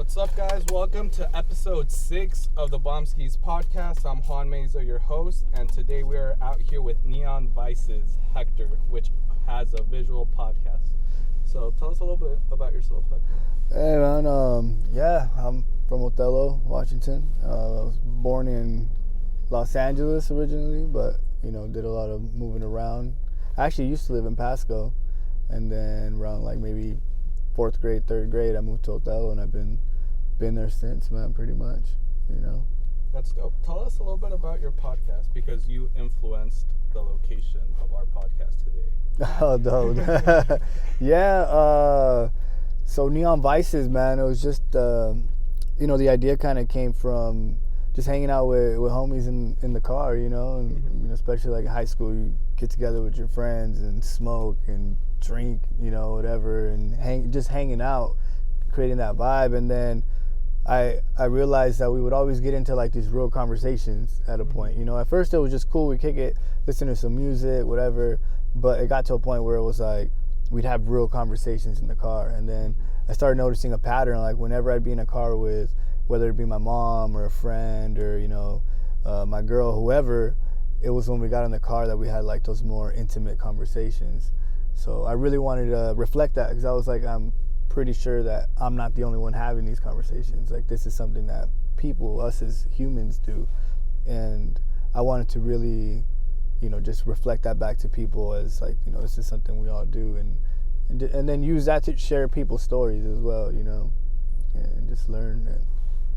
What's up, guys? Welcome to episode 6 of the Bombskeez podcast. I'm Juan Meza, your host, and today we are out here with Neonvices Hector, which has a visual podcast. So tell us a little bit about yourself, Hector. Hey, man. I'm from Othello, Washington. I was born in Los Angeles originally, but, did a lot of moving around. I actually used to live in Pasco, and then around maybe 4th grade, 3rd grade, I moved to Othello, and I've been there since, man, pretty much, That's dope. Tell us a little bit about your podcast, because you influenced the location of our podcast today. Oh, dope. Yeah, so Neonvices, man, it was just, the idea kind of came from just hanging out with homies in the car, and especially like in high school, you get together with your friends and smoke and drink, whatever, and just hanging out, creating that vibe. And then I realized that we would always get into like these real conversations at a point. At first it was just cool, we kick it, listen to some music, whatever, but it got to a point where it was like we'd have real conversations in the car. And then I started noticing a pattern, like whenever I'd be in a car with, whether it be my mom or a friend or my girl, whoever, it was when we got in the car that we had like those more intimate conversations. So I really wanted to reflect that, because I was like, I'm pretty sure that I'm not the only one having these conversations. Like, this is something that people, us as humans, do. And I wanted to really, just reflect that back to people as like, this is something we all do, and then use that to share people's stories as well, and just learn.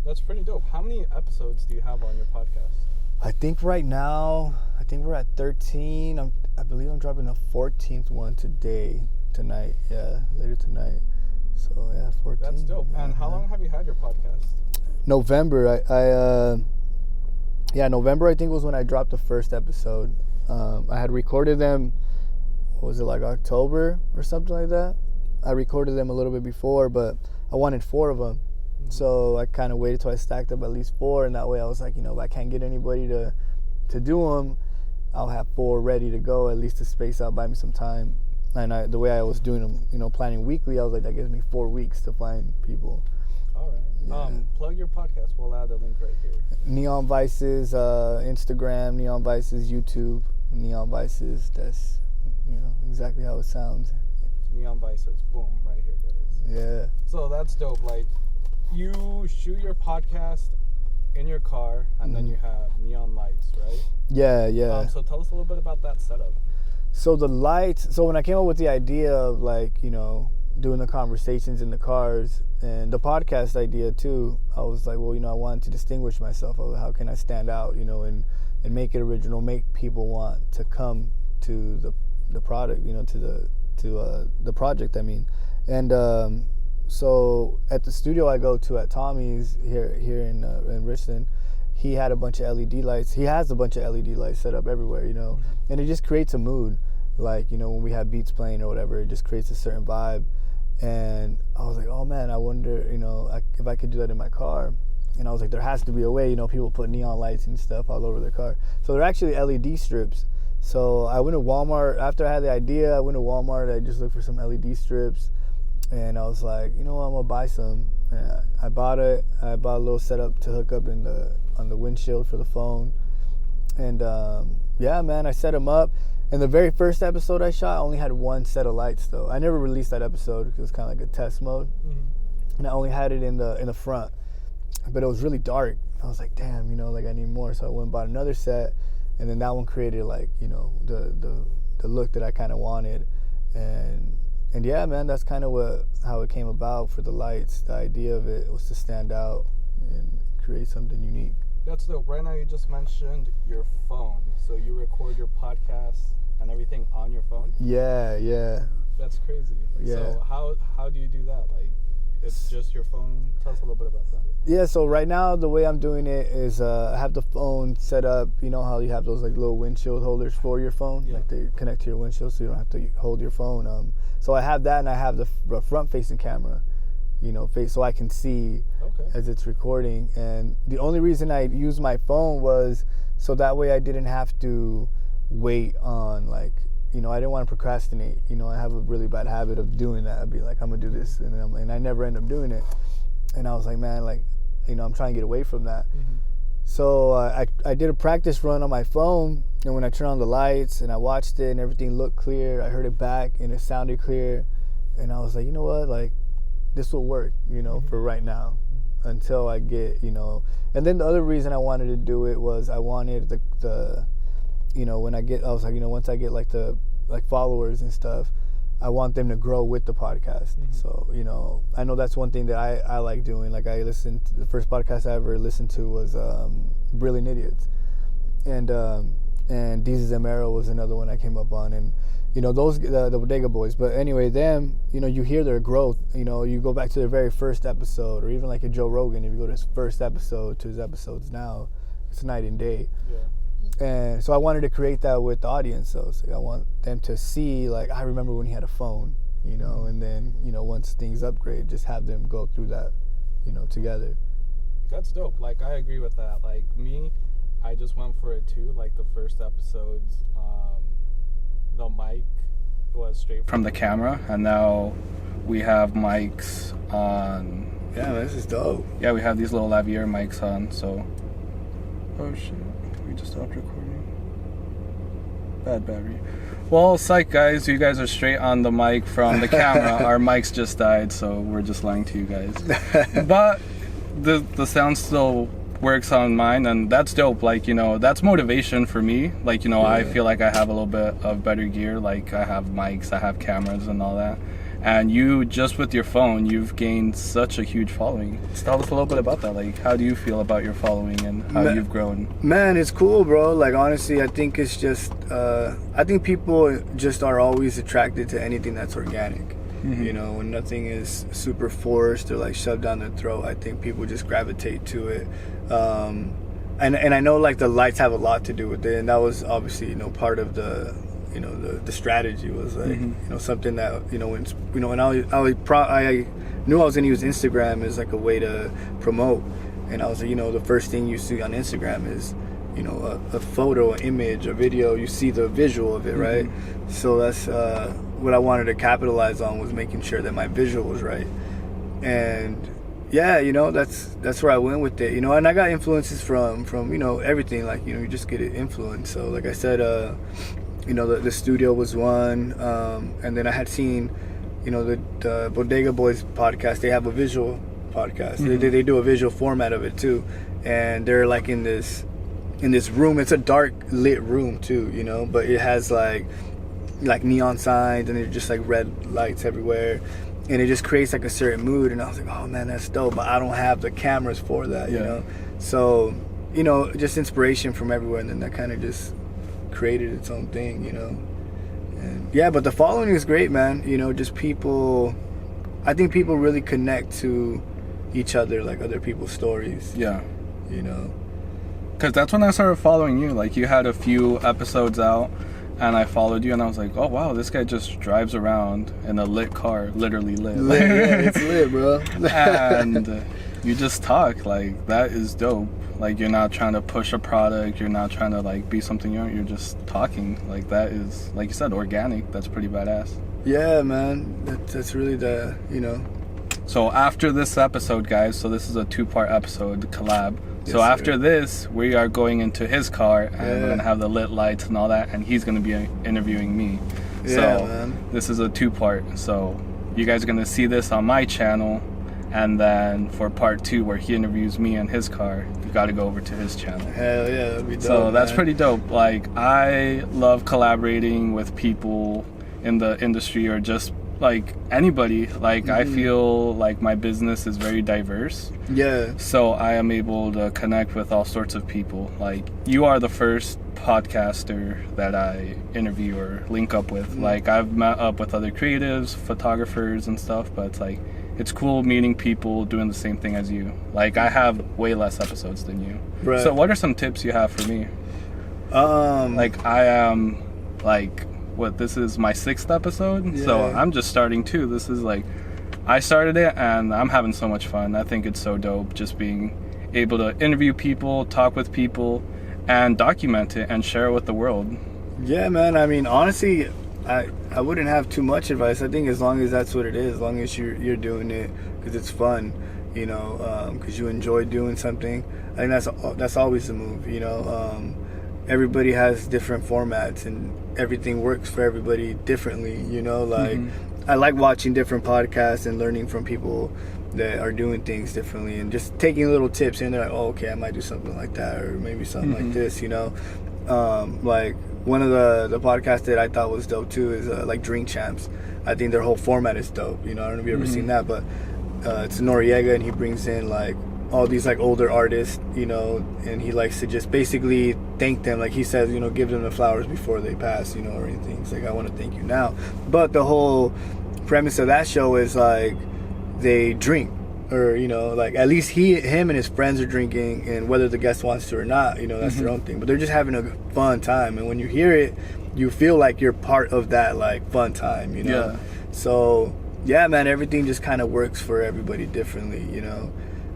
That's pretty dope. How many episodes do you have on your podcast? I think right now, we're at 13. I believe I'm dropping the 14th one tonight. Yeah, later tonight. So yeah, 14. That's dope. Yeah, and how long have you had your podcast? November. November I think was when I dropped the first episode. I had recorded them, what was it, like October or something like that? I recorded them a little bit before, but I wanted 4 of them. So I kind of waited till I stacked up at least 4, and that way I was like, if I can't get anybody to do them, I'll have 4 ready to go, at least to space out, buy me some time. And the way I was doing them, planning weekly, I was like, that gives me 4 weeks to find people. All right. Yeah. Plug your podcast. We'll add a link right here. Neonvices, Instagram, Neonvices, YouTube, Neonvices. That's, exactly how it sounds. Neonvices. Boom, right here, guys. Yeah. So that's dope. Like, you shoot your podcast in your car, and then you have neon lights, right? Yeah. So tell us a little bit about that setup. So the lights, so when I came up with the idea of like, doing the conversations in the cars and the podcast idea too, I was like, well, I wanted to distinguish myself. I was like, how can I stand out, and make it original, make people want to come to the product, to the project, I mean. And so at the studio I go to at Tommy's here in Richmond, he had a bunch of LED lights. He has a bunch of LED lights set up everywhere, and it just creates a mood. Like, when we have beats playing or whatever, it just creates a certain vibe. And I was like, oh man, I wonder, if I could do that in my car. And I was like, there has to be a way, people put neon lights and stuff all over their car. So they're actually LED strips. So I went to Walmart, after I had the idea, I just looked for some LED strips. And I was like, I'm gonna buy some. And I bought it. I bought a little setup to hook up on the windshield for the phone. And yeah, man, I set them up. And the very first episode I shot, I only had 1 set of lights though. I never released that episode because it was kind of like a test mode. And I only had it in the front, but it was really dark. I was like, damn, I need more. So I went and bought another set, and then that one created like, the look that I kind of wanted. And yeah, man, that's kind of how it came about for the lights. The idea of it was to stand out and create something unique. That's dope. Right now you just mentioned your phone. So you record your podcast and everything on your phone? Yeah. That's crazy. Yeah. So how do you do that? Like, it's just your phone? Tell us a little bit about that. Yeah, so right now the way I'm doing it is I have the phone set up. You know how you have those like little windshield holders for your phone? Yeah. Like they connect to your windshield so you don't have to hold your phone. So I have that, and I have the front-facing camera, so I can see as it's recording. And the only reason I used my phone was so that way I didn't have to wait on like, I didn't want to procrastinate. I have a really bad habit of doing that. I'd be like, I'm gonna do this, and I never end up doing it. And I was like, man, like, you know, I'm trying to get away from that. Mm-hmm. So I did a practice run on my phone, and when I turned on the lights and I watched it and everything looked clear, I heard it back and it sounded clear, and I was like, you know what, like, this will work, you know, for right now, until I get, you know. And then the other reason I wanted to do it was I wanted the you know, I was like, you know, once I get like the followers and stuff, I want them to grow with the podcast. So, you know, I know that's one thing that I like doing. Like, the first podcast I ever listened to was Brilliant Idiots. And Deezus and Mero was another one I came up on. And, you know, those, the Bodega Boys. But anyway, them, you know, you hear their growth. You know, you go back to their very first episode, or even like a Joe Rogan, if you go to his first episode to his episodes now, it's night and day. Yeah. And so I wanted to create that with the audience. So it's like I want them to see, like, I remember when he had a phone, you know, and then, you know, once things upgrade, just have them go through that, you know, together. That's dope. Like, I agree with that. Like, me, I just went for it too. Like, the first episodes, the mic was straight from the camera, and now we have mics on. Yeah, this is dope. Yeah, we have these little lavalier mics on, so. Oh, shit. We just stopped recording. Bad battery. Well, psych, guys. You guys are straight on the mic from the camera. Our mics just died, so we're just lying to you guys. But the sound still works on mine, and that's dope. Like, you know, that's motivation for me. Like, you know, I feel like I have a little bit of better gear. Like, I have mics, I have cameras and all that. And you, just with your phone, you've gained such a huge following. Tell us a little bit about that. Like, how do you feel about your following and how you've grown? Man, it's cool, bro. Like, honestly, I think it's just, I think people just are always attracted to anything that's organic. You know, when nothing is super forced or like shoved down their throat, I think people just gravitate to it. And I know, like, the lights have a lot to do with it, and that was obviously, you know, part of the, you know, the strategy was like, you know, something that, you know, when, you know, and I knew I was gonna use Instagram as like a way to promote, and I was like, you know, the first thing you see on Instagram is, you know, a photo, an image, a video. You see the visual of it, right? So that's what I wanted to capitalize on, was making sure that my visual was right. And yeah, you know, that's where I went with it, you know. And I got influences from you know, everything. Like, you know, you just get it influenced. So like I said, you know, the studio was one, and then I had seen, you know, the Bodega Boys podcast. They have a visual podcast. They do a visual format of it too, and they're like in this room. It's a dark lit room too, you know, but it has like neon signs, and they're just like red lights everywhere, and it just creates like a certain mood. And I was like, oh man, that's dope, but I don't have the cameras for that, you know. So, you know, just inspiration from everywhere, and then that kind of just created its own thing, you know. And yeah, but the following is great, man. You know, just people, I think people really connect to each other, like other people's stories. Yeah. You know, because that's when I started following you. Like, you had a few episodes out, and I followed you, and I was like, oh wow, this guy just drives around in a lit car, literally lit. Yeah, it's lit, bro. And you just talk. Like, that is dope. Like, you're not trying to push a product, you're not trying to like be something you're just talking. Like, that is, like you said, organic. That's pretty badass. Yeah, man, that's really the, you know. So after this episode, guys, so this is a 2-part episode collab. So Yes, after sir. this, we are going into his car, and we're gonna have the lit lights and all that, and he's gonna be interviewing me. Yeah, So man. this is a 2-part. So you guys are gonna see this on my channel, and then for part 2, where he interviews me in his car, you got to go over to his channel. Hell yeah, that'd be dope. So that's man. pretty dope. Like, I love collaborating with people in the industry, or just like anybody. Like, I feel like my business is very diverse. Yeah. So I am able to connect with all sorts of people. Like, you are the first podcaster that I interview or link up with. Like, I've met up with other creatives, photographers and stuff, but it's like, it's cool meeting people doing the same thing as you. Like, I have way less episodes than you. Right. So what are some tips you have for me? Like, I am like, what, this is my 6th episode? Yeah. So I'm just starting too. This is like, I started it and I'm having so much fun. I think it's so dope just being able to interview people, talk with people, and document it and share it with the world. Yeah, man. I mean, honestly, I wouldn't have too much advice. I think as long as that's what it is, as long as you're doing it because it's fun, you know, because you enjoy doing something. I think that's always the move, you know. Everybody has different formats, and everything works for everybody differently, you know. Like, I like watching different podcasts and learning from people that are doing things differently, and just taking little tips in there, like, oh, okay, I might do something like that, or maybe something like this, you know. Like, one of the podcasts that I thought was dope too is like Drink Champs. I think their whole format is dope, you know. I don't know if you've ever seen that, but it's Noriega, and he brings in like all these like older artists, you know, and he likes to just basically thank them, like he says, you know, give them the flowers before they pass, you know, or anything. He's like, I want to thank you now. But the whole premise of that show is like they drink, or, you know, like at least him and his friends are drinking, and whether the guest wants to or not, you know, that's their own thing, but they're just having a fun time. And when you hear it, you feel like you're part of that like fun time, you know. Yeah. So yeah, man, everything just kind of works for everybody differently, you know.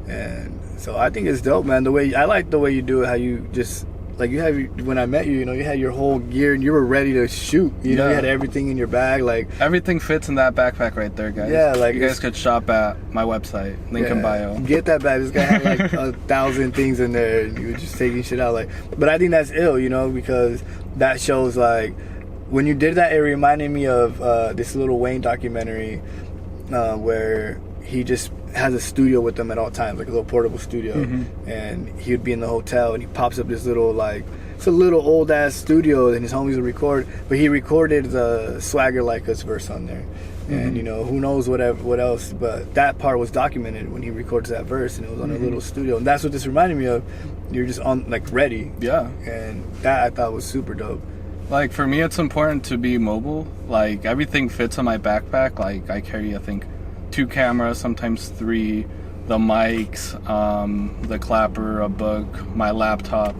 And so I think it's dope, man. I like the way you do it, how you just, like, you have, when I met you, you know, you had your whole gear and you were ready to shoot, you know, you had everything in your bag, like. Everything fits in that backpack right there, guys. Yeah, like. You guys could shop at my website, link in bio. Get that bag. This guy had like 1,000 things in there, and you were just taking shit out, like. But I think that's ill, you know, because that shows, like, when you did that, it reminded me of this Lil Wayne documentary where he just has a studio with them at all times, like a little portable studio, and he would be in the hotel, and he pops up this little, like, it's a little old ass studio, and his homies would record, but he recorded the Swagger Like Us verse on there, and you know, who knows what else, but that part was documented when he records that verse, and it was on a little studio, and that's what this reminded me of. You're just on, like, ready, and that I thought was super dope. Like, for me, it's important to be mobile. Like, everything fits in my backpack. Like, I carry, I think, 2 cameras, sometimes 3, the mics, the clapper, a book, my laptop,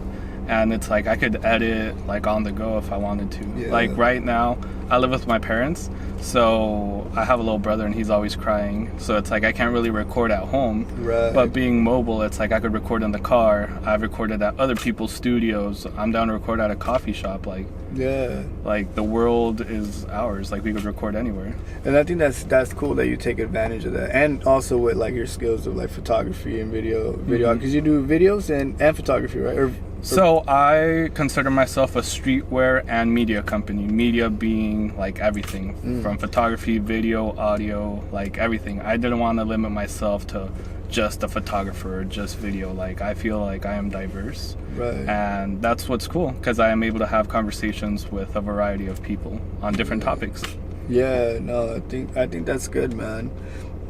and it's like I could edit like on the go if I wanted to. Yeah. Like right now, I live with my parents, so I have a little brother and he's always crying. So it's like I can't really record at home. Right. But being mobile, it's like I could record in the car. I've recorded at other people's studios. I'm down to record at a coffee shop. Like, yeah, like the world is ours. Like, we could record anywhere. And I think that's cool that you take advantage of that, and also with like your skills of like photography and video, because you do videos and photography, right? So I consider myself a streetwear and media company. Media being like everything from photography, video, audio, like everything. I didn't want to limit myself to just a photographer or just video. Like, I feel like I am diverse, right? And that's what's cool, because I am able to have conversations with a variety of people on different topics. Yeah, no, I think that's good, man.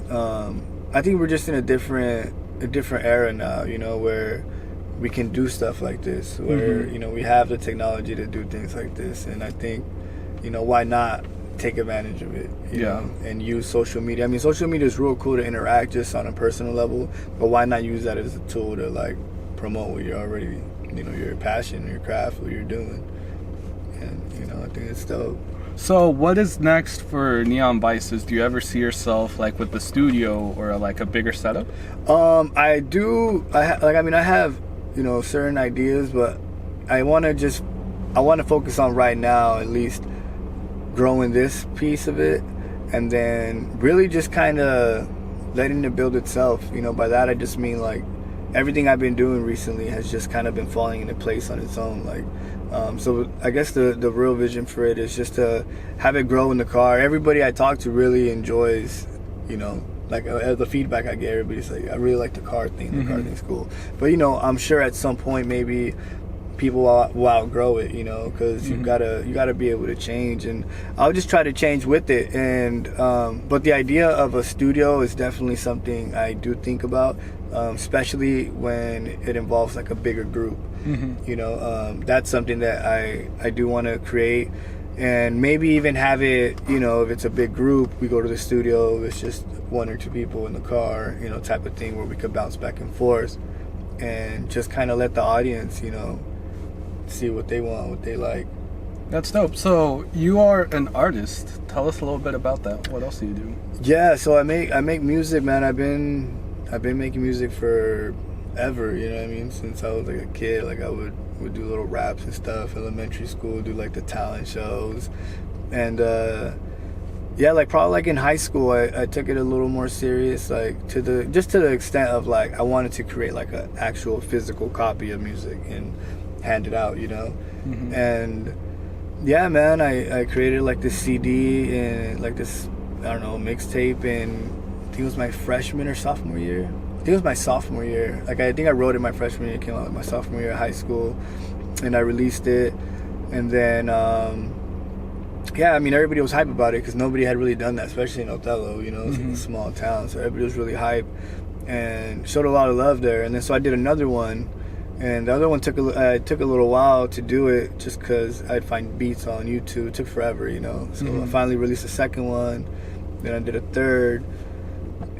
I think we're just in a different era now, you know, where we can do stuff like this, where you know, we have the technology to do things like this, and I think, you know, why not take advantage of it, you know, and use social media. I mean, social media is real cool to interact just on a personal level, but why not use that as a tool to like promote what you're already, you know, your passion, your craft, what you're doing, and you know, I think it's dope. So what is next for Neonvices? Do you ever see yourself like with the studio or like a bigger setup? I do. I have, you know, certain ideas, but I want to focus on right now, at least growing this piece of it, and then really just kind of letting it build itself. You know, by that I just mean like everything I've been doing recently has just kind of been falling into place on its own. Like, so I guess the real vision for it is just to have it grow in the car. Everybody I talk to really enjoys, you know, like the feedback I get. Everybody's like, I really like the car thing. The car thing's cool. But you know, I'm sure at some point maybe people will outgrow it, you know, because you gotta be able to change, and I'll just try to change with it. And but the idea of a studio is definitely something I do think about, especially when it involves like a bigger group. You know, that's something that I do want to create, and maybe even have it, you know, if it's a big group, we go to the studio, if it's just 1 or 2 people in the car, you know, type of thing, where we could bounce back and forth and just kind of let the audience, you know, see what they want, what they like. That's dope. So you are an artist. Tell us a little bit about that. What else do you do? Yeah, so I make music, man. I've been making music for ever, you know what I mean, since I was like a kid. Like, I would do little raps and stuff. Elementary school, do like the talent shows, and Yeah, like probably like in high school, I took it a little more serious, like to the extent of like I wanted to create like an actual physical copy of music and hand it out, Mm-hmm. And yeah, man, I created like this CD and like this, I don't know, mixtape, and I think it was my freshman or sophomore year. I think it was my sophomore year. Like I think I wrote it my freshman year, it came out my sophomore year of high school, and I released it, and then yeah, I mean everybody was hype about it because nobody had really done that, especially in Othello. It's Mm-hmm. a small town, so everybody was really hype and showed a lot of love there. And then so I did another one. And the other one took a little while to do it just because I'd find beats on YouTube. It took forever, So Mm-hmm. I finally released the second one. Then I did a third.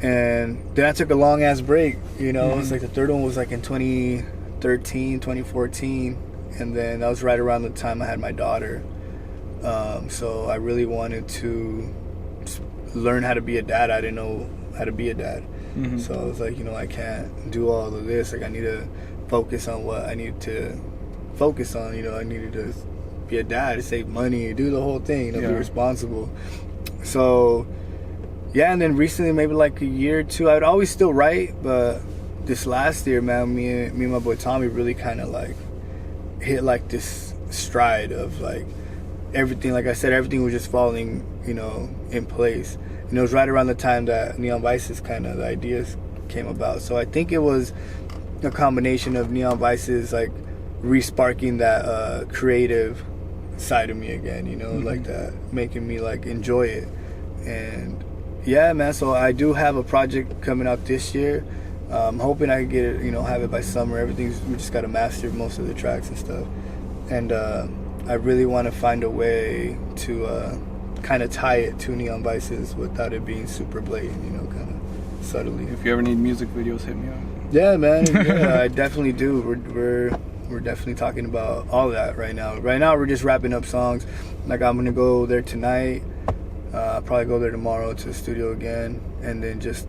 And then I took a long-ass break, Mm-hmm. It's like the third one was like in 2013, 2014. And then that was right around the time I had my daughter. So I really wanted to learn how to be a dad. I didn't know how to be a dad. Mm-hmm. So I was like, I can't do all of this. Like I need to focus on what I need to focus on. I needed to be a dad, save money, do the whole thing, be responsible. So yeah, and then recently, maybe like a year or two, I would always still write, but this last year, man, me and my boy Tommy really kind of like hit like this stride of like everything. Like I said, everything was just falling, in place. And it was right around the time that Neonvices kind of the ideas came about. So I think it was a combination of Neonvices like re-sparking that creative side of me again, Mm-hmm. like that, making me like enjoy it. And yeah, man, so I do have a project coming out this year. I'm hoping I can get it, have it by summer. We just got to master most of the tracks and stuff. And I really want to find a way to kind of tie it to Neonvices without it being super blatant, kind of subtly. If you ever need music videos, hit me up. Yeah, man. Yeah, I definitely do. We're definitely talking about all that right now. Right now, we're just wrapping up songs. Like I'm gonna go there tonight. Probably go there tomorrow to the studio again, and then just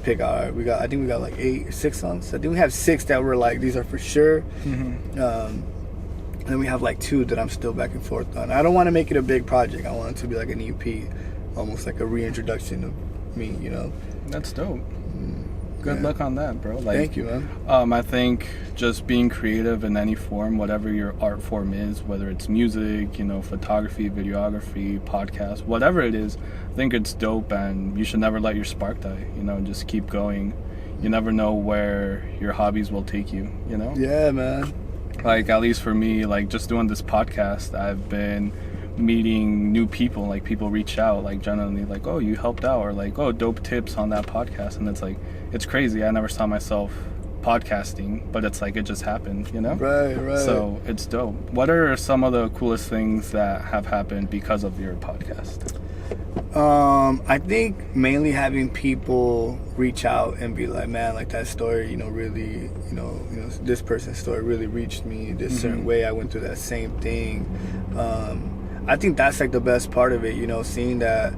pick out. I think we got like 6 songs. I think we have 6 that were like these are for sure. Mm-hmm. And then we have like 2 that I'm still back and forth on. I don't want to make it a big project. I want it to be like an EP, almost like a reintroduction of me. That's dope. Good luck on that, bro. Thank you, man. I think just being creative in any form, whatever your art form is, whether it's music, photography, videography, podcast, whatever it is, I think it's dope, and you should never let your spark die. Just keep going. You never know where your hobbies will take you. Yeah, man. Like at least for me, like just doing this podcast, I've been meeting new people. Like people reach out, like generally, like, oh, you helped out, or like, oh, dope tips on that podcast, and it's like. It's crazy. I never saw myself podcasting, but it's like it just happened, Right. So it's dope. What are some of the coolest things that have happened because of your podcast? I think mainly having people reach out and be like, man, like that story, really, this person's story really reached me this certain way. I went through that same thing. I think that's like the best part of it, seeing that.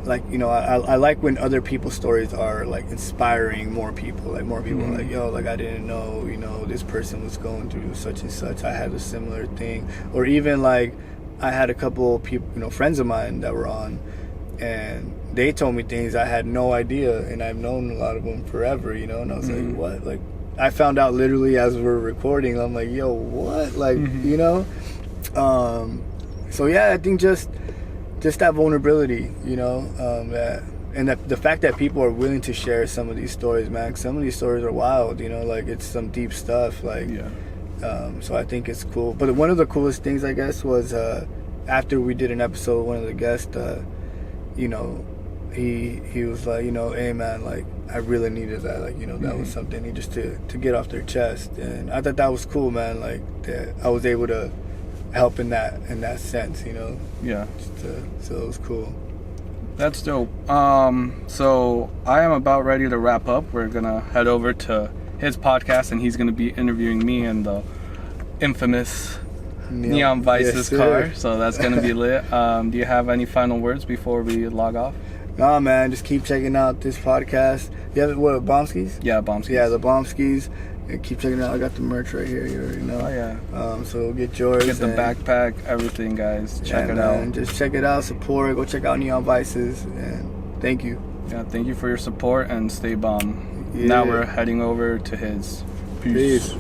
Like, I like when other people's stories are like inspiring more people. Like more people are like, yo, like I didn't know, this person was going through such and such. I had a similar thing. Or even like I had a couple people, friends of mine that were on, and they told me things I had no idea, and I've known a lot of them forever, and I was like, what? Like I found out literally as we're recording. I'm like, yo, what? Like, so yeah, I think just that vulnerability, the fact that people are willing to share some of these stories, man. 'Cause some of these stories are wild, like it's some deep stuff, like. Yeah. So I think it's cool. But one of the coolest things, I guess, was after we did an episode, one of the guests, he was like, hey man, like I really needed that, like that was something just to get off their chest, and I thought that was cool, man. Like that I was able to help in that sense, Yeah. So it was cool. That's dope. So I am about ready to wrap up. We're gonna head over to his podcast, and he's gonna be interviewing me in the infamous Neonvices car. So that's gonna be lit. Do you have any final words before we log off? Nah, man, just keep checking out this podcast. You have it, what, Bombskeez? Yeah, Bombskeez. Yeah, the Bombskeez. And keep checking it out. I got the merch right here. You already know. Oh yeah. So get yours. Get the backpack, everything, guys. Check it out. And just check it out. Support. Go check out Neonvices. And thank you. Yeah, thank you for your support and stay bomb. Yeah. Now we're heading over to his. Peace.